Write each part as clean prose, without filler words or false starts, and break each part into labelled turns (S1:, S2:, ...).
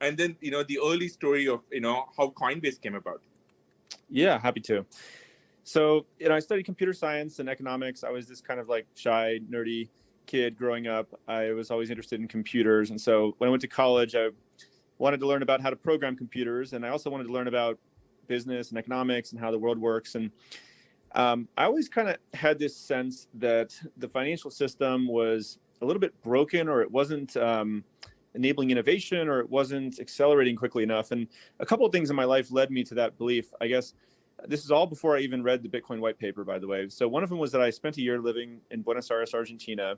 S1: and then, the early story of, how Coinbase came about.
S2: Yeah, happy to. So, I studied computer science and economics. I was this kind of like shy, nerdy kid growing up. I was always interested in computers. And so when I went to college, I wanted to learn about how to program computers. And I also wanted to learn about business and economics and how the world works. And I always kind of had this sense that the financial system was a little bit broken, or it wasn't enabling innovation, or it wasn't accelerating quickly enough. And a couple of things in my life led me to that belief. I guess this is all before I even read the Bitcoin white paper, by the way. So one of them was that I spent a year living in Buenos Aires, Argentina,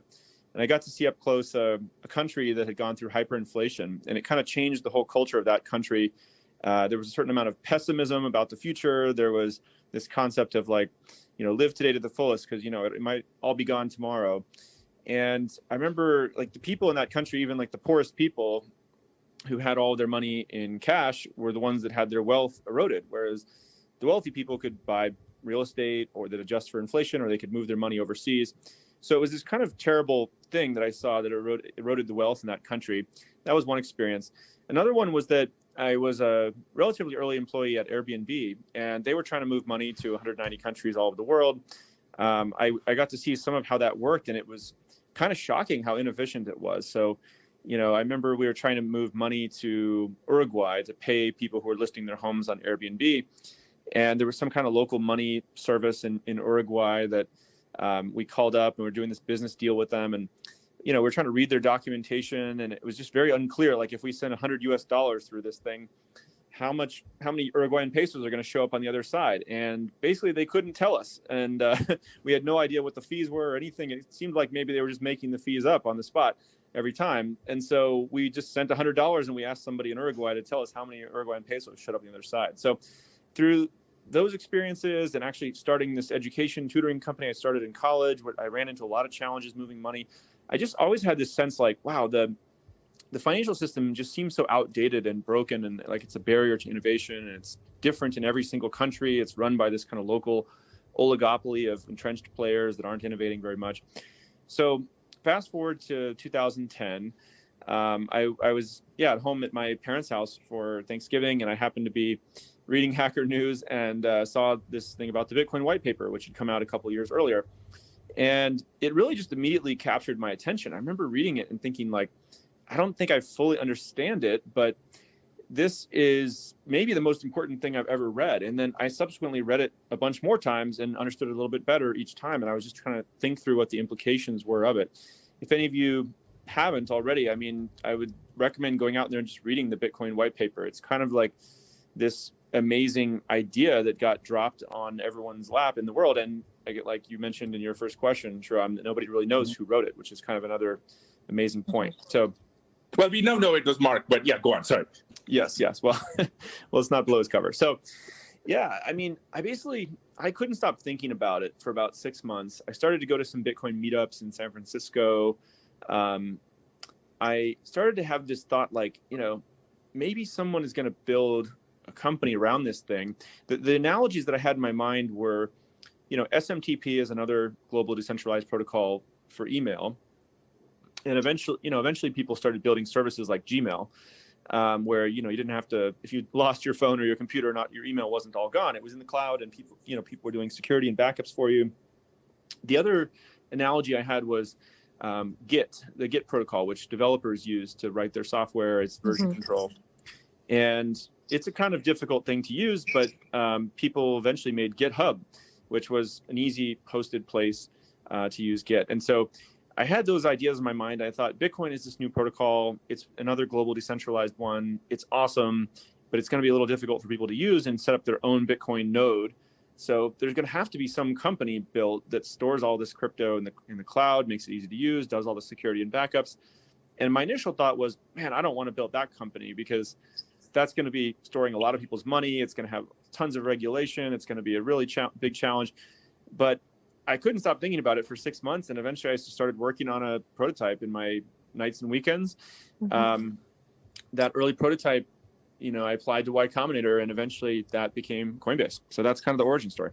S2: and I got to see up close a country that had gone through hyperinflation, and it kind of changed the whole culture of that country. There was a certain amount of pessimism about the future. There was this concept of like, live today to the fullest, because, it might all be gone tomorrow. And I remember like the people in that country, even like the poorest people who had all their money in cash, were the ones that had their wealth eroded. Whereas the wealthy people could buy real estate, or that adjust for inflation, or they could move their money overseas. So it was this kind of terrible thing that I saw that eroded the wealth in that country. That was one experience. Another one was that I was a relatively early employee at Airbnb, and they were trying to move money to 190 countries all over the world. I got to see some of how that worked, and it was kind of shocking how inefficient it was. So, I remember we were trying to move money to Uruguay to pay people who were listing their homes on Airbnb. And there was some kind of local money service in Uruguay that we called up, and we're doing this business deal with them. And, we're trying to read their documentation, and it was just very unclear. Like, if we send $100 through this thing, how many Uruguayan pesos are going to show up on the other side? And basically they couldn't tell us. And we had no idea what the fees were or anything. It seemed like maybe they were just making the fees up on the spot every time. And so we just sent $100, and we asked somebody in Uruguay to tell us how many Uruguayan pesos showed up on the other side. So through those experiences, and actually starting this education tutoring company I started in college, where I ran into a lot of challenges moving money, I just always had this sense like, wow, the financial system just seems so outdated and broken, and like it's a barrier to innovation, and it's different in every single country. It's run by this kind of local oligopoly of entrenched players that aren't innovating very much. So fast forward to 2010, I was at home at my parents' house for Thanksgiving, and I happened to be reading Hacker News and saw this thing about the Bitcoin white paper, which had come out a couple of years earlier. And it really just immediately captured my attention. I remember reading it and thinking like, I don't think I fully understand it, but this is maybe the most important thing I've ever read. And then I subsequently read it a bunch more times and understood it a little bit better each time. And I was just trying to think through what the implications were of it. If any of you haven't already, I mean, I would recommend going out there and just reading the Bitcoin white paper. It's kind of like this amazing idea that got dropped on everyone's lap in the world. And like you mentioned in your first question, Shram, that nobody really knows who wrote it, which is kind of another amazing point. So,
S1: well, we now know it was Mark, but yeah, go on. Sorry.
S2: Yes. Well, let's not blow his cover. So, yeah, I mean, I couldn't stop thinking about it for about 6 months. I started to go to some Bitcoin meetups in San Francisco. I started to have this thought, like, maybe someone is going to build a company around this thing. The analogies that I had in my mind were, SMTP is another global decentralized protocol for email. And eventually people started building services like Gmail, where, you didn't have to, if you lost your phone or your computer, your email wasn't all gone. It was in the cloud, and people were doing security and backups for you. The other analogy I had was Git, the Git protocol, which developers use to write their software. It's version control. And it's a kind of difficult thing to use, but people eventually made GitHub, which was an easy hosted place to use Git. And so I had those ideas in my mind. I thought Bitcoin is this new protocol. It's another global decentralized one. It's awesome, but it's going to be a little difficult for people to use and set up their own Bitcoin node. So there's going to have to be some company built that stores all this crypto in the cloud, makes it easy to use, does all the security and backups. And my initial thought was, man, I don't want to build that company, because that's going to be storing a lot of people's money. It's going to have tons of regulation. It's going to be a really big challenge. But I couldn't stop thinking about it for 6 months. And eventually I started working on a prototype in my nights and weekends. That early prototype, I applied to Y Combinator, and eventually that became Coinbase. So that's kind of the origin story.